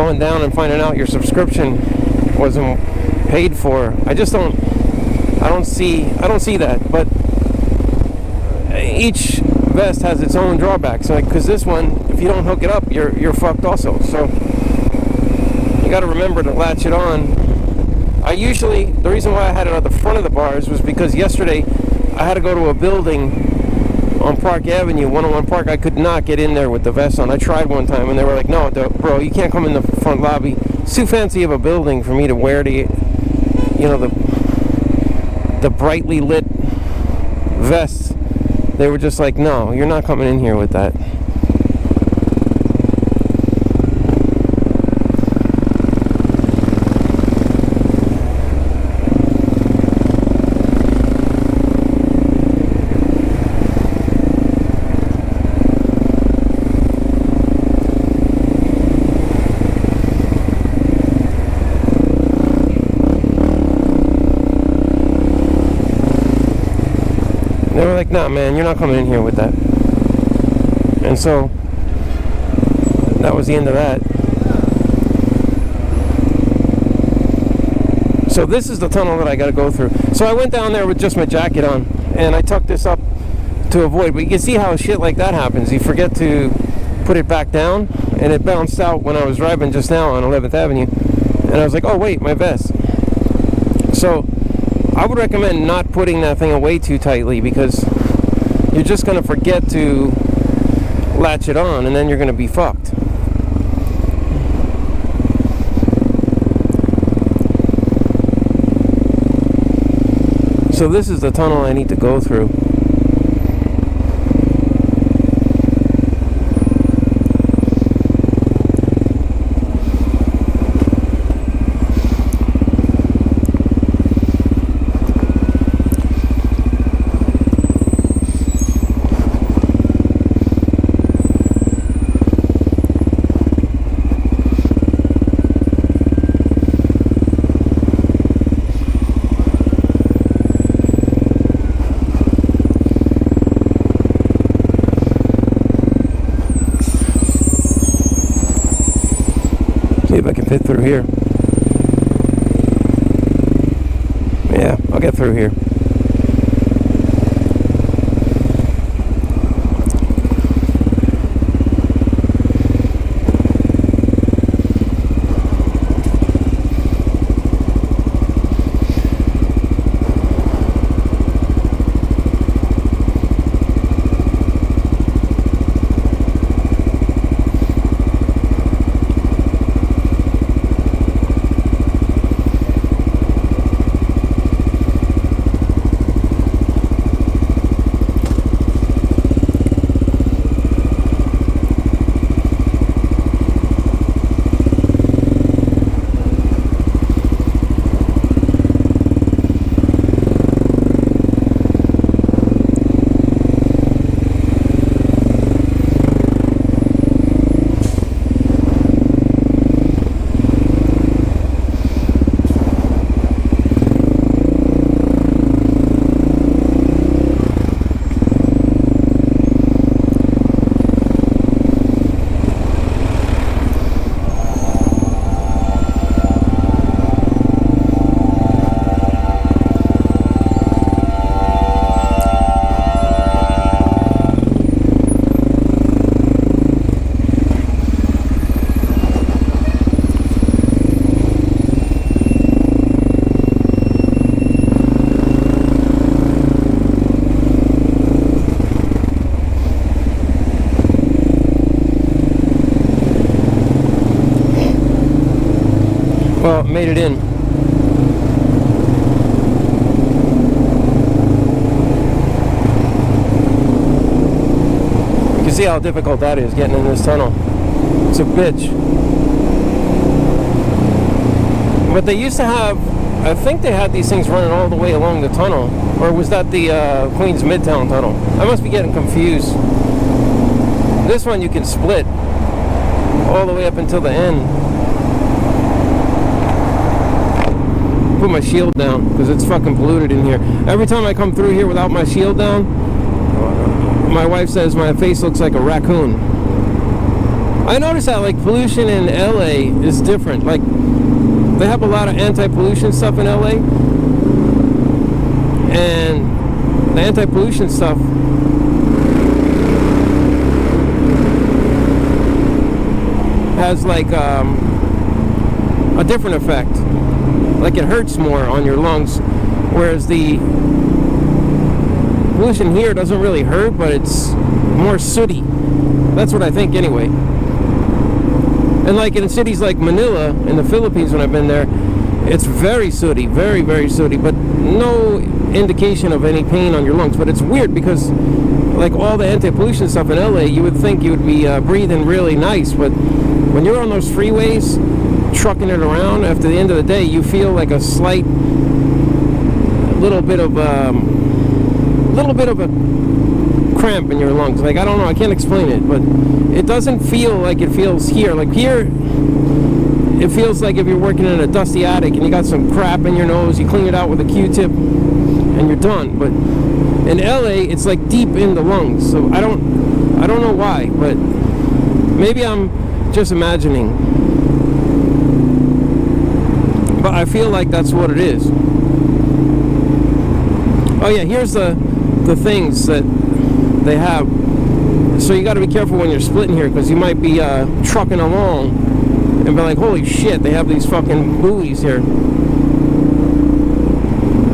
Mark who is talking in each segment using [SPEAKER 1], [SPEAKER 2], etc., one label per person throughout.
[SPEAKER 1] going down and finding out your subscription wasn't paid for. I don't see that. But each vest has its own drawbacks. Like, because this one, if you don't hook it up, you're fucked also. So you got to remember to latch it on. The reason why I had it at the front of the bars was because yesterday I had to go to a building on Park Avenue, 101 Park. I could not get in there with the vest on. I tried one time and they were like, no, bro, you can't come in the front lobby. It's too fancy of a building for me to wear the brightly lit vests. They were just like, no, you're not coming in here with that. They were like, nah, man, you're not coming in here with that. And so that was the end of that. So this is the tunnel that I got to go through. So I went down there with just my jacket on, and I tucked this up to avoid. But you can see how shit like that happens. You forget to put it back down, and it bounced out when I was driving just now on 11th Avenue. And I was like, oh, wait, my vest. So I would recommend not putting that thing away too tightly, because you're just going to forget to latch it on, and then you're going to be fucked. So this is the tunnel I need to go through. See if I can fit through here. Yeah, I'll get through here. Well, made it in. You can see how difficult that is, getting in this tunnel. It's a bitch. But they used to have, I think they had these things running all the way along the tunnel. Or was that the Queens Midtown Tunnel? I must be getting confused. This one you can split all the way up until the end. Put my shield down because it's fucking polluted in here. Every time I come through here without my shield down, my wife says my face looks like a raccoon. I noticed that like pollution in LA is different. Like they have a lot of anti-pollution stuff in LA, and the anti-pollution stuff has like a different effect. Like it hurts more on your lungs, whereas the pollution here doesn't really hurt, but it's more sooty. That's what I think anyway. And like in cities like Manila in the Philippines, when I've been there, it's very sooty, very, very sooty, but no indication of any pain on your lungs. But it's weird because like all the anti-pollution stuff in LA, you would think you would be breathing really nice, but when you're on those freeways trucking it around, after the end of the day you feel like a slight little bit of a cramp in your lungs. Like I don't know, I can't explain it, but it doesn't feel like it feels here. Like here it feels like if you're working in a dusty attic and you got some crap in your nose, you clean it out with a Q-tip and you're done. But in LA it's like deep in the lungs, so I don't know why, but maybe I'm just imagining, but I feel like that's what it is. Oh yeah, here's the things that they have. So you got to be careful when you're splitting here, because you might be trucking along and be like, holy shit, they have these fucking buoys here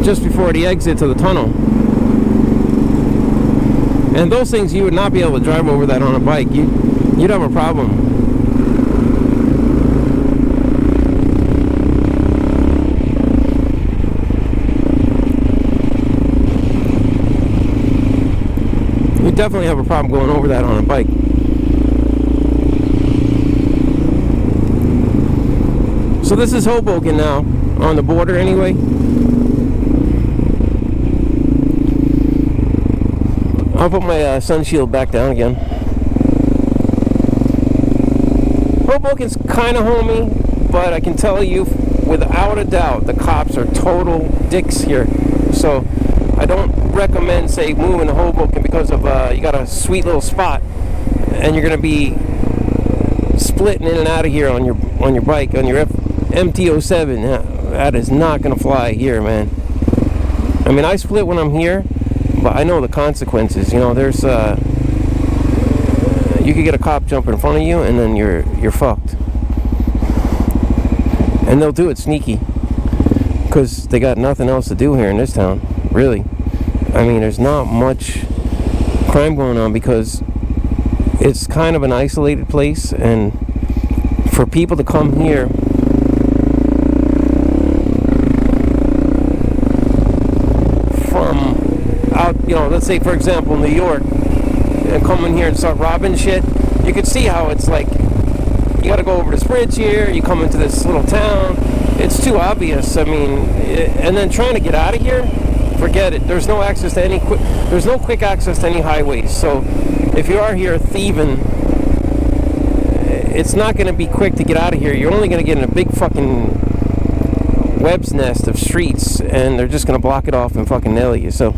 [SPEAKER 1] just before the exit to the tunnel. And those things, you would not be able to drive over that on a bike. You'd have a problem. You definitely have a problem going over that on a bike. So this is Hoboken now, on the border anyway. I'll put my sun shield back down again. Hoboken's kind of homey, but I can tell you without a doubt the cops are total dicks here. So I don't recommend, say, moving to Hoboken because of you got a sweet little spot and you're gonna be splitting in and out of here on your bike, on your MT-07. That is not gonna fly here, man. I mean, I split when I'm here, but I know the consequences. You know, there's you could get a cop jump in front of you and then you're fucked. And they'll do it sneaky because they got nothing else to do here in this town, really. I mean, there's not much crime going on because it's kind of an isolated place, and for people to come here from out, you know, let's say for example New York, and come in here and start robbing shit, you can see how it's like, you gotta go over this bridge here, you come into this little town, it's too obvious. I mean, and then trying to get out of here, forget it. There's no access to any there's no quick access to any highways. So if you are here thieving, it's not going to be quick to get out of here. You're only going to get in a big fucking web's nest of streets, and they're just going to block it off and fucking nail you. So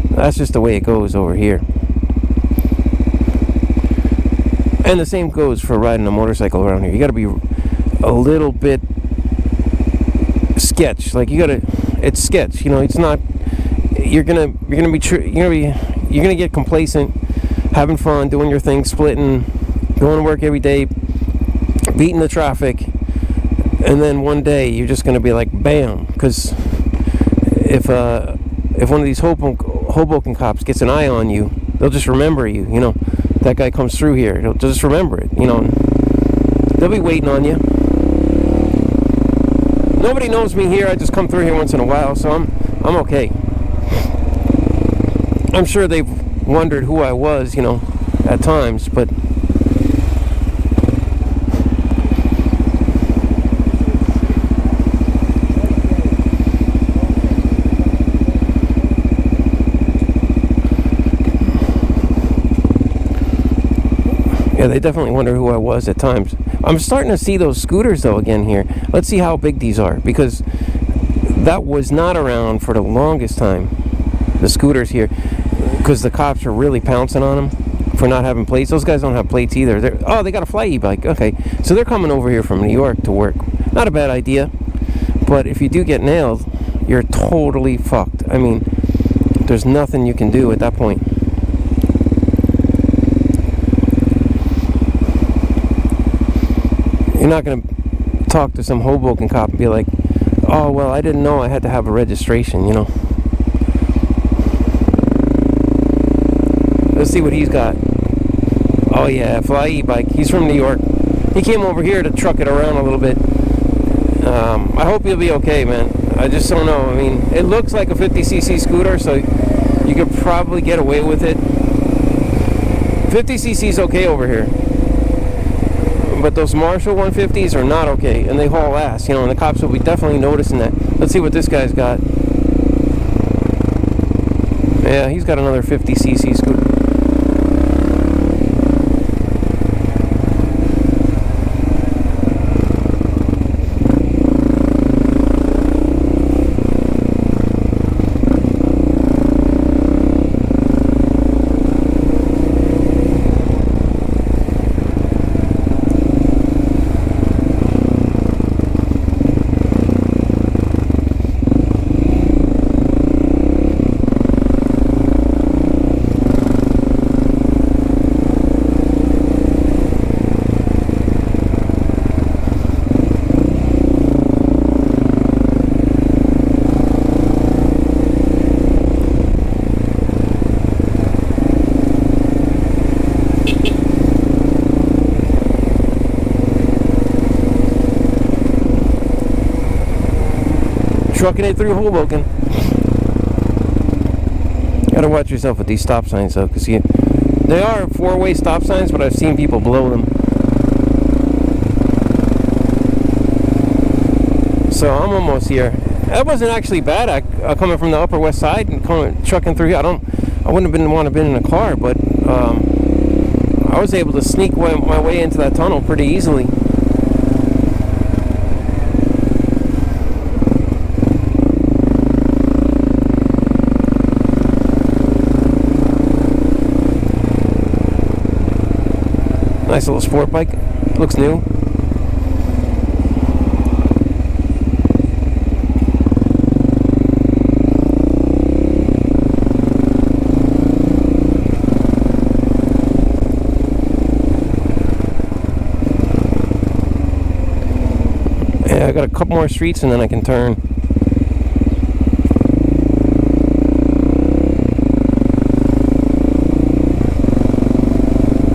[SPEAKER 1] that's just the way it goes over here. And the same goes for riding a motorcycle around here. You got to be a little bit sketch. Like, you got to, it's sketch. You know, it's not. You're gonna get complacent, having fun, doing your thing, splitting, going to work every day, beating the traffic, and then one day you're just gonna be like, bam. Because if one of these Hoboken cops gets an eye on you, they'll just remember you. You know, that guy comes through here. They'll just remember it. You know, they'll be waiting on you. Nobody knows me here. I just come through here once in a while, so I'm okay. I'm sure they've wondered who I was, you know, at times, but yeah, they definitely wonder who I was at times. I'm starting to see those scooters though again here. Let's see how big these are, because that was not around for the longest time, the scooters here, because the cops are really pouncing on them for not having plates. Those guys don't have plates either. Oh, they got a fly e-bike. Okay, so they're coming over here from New York to work. Not a bad idea, but if you do get nailed, you're totally fucked. I mean, there's nothing you can do at that point. You're not going to talk to some Hoboken cop and be like, oh, well, I didn't know I had to have a registration, you know. Let's see what he's got. Oh, yeah, fly e-bike. He's from New York. He came over here to truck it around a little bit. I hope he'll be okay, man. I just don't know. I mean, it looks like a 50cc scooter, so you could probably get away with it. 50cc is okay over here. But those Marshall 150s are not okay, and they haul ass, you know, and the cops will be definitely noticing that. Let's see what this guy's got. Yeah, he's got another 50cc scooter. Trucking it through Hoboken. Gotta watch yourself with these stop signs though, because they are four-way stop signs, but I've seen people blow them. So I'm almost here. That wasn't actually bad. Coming from the Upper West Side and trucking through here. I wouldn't have want to been in a car, but I was able to sneak my way into that tunnel pretty easily. Nice little sport bike. Looks new. Yeah, I got a couple more streets and then I can turn.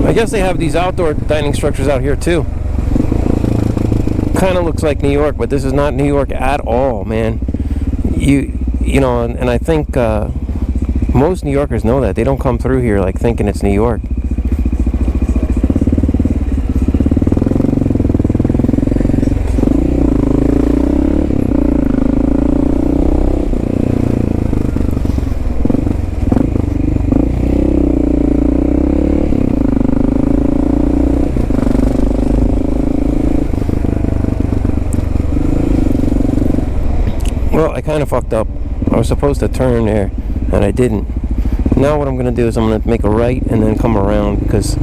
[SPEAKER 1] I guess they have these outdoor dining structures out here too. Kind of looks like New York, but this is not New York at all, man. You know, and I think most New Yorkers know that. They don't come through here like thinking it's New York. Well, I kind of fucked up. I was supposed to turn there, and I didn't. Now what I'm going to do is I'm going to make a right and then come around, because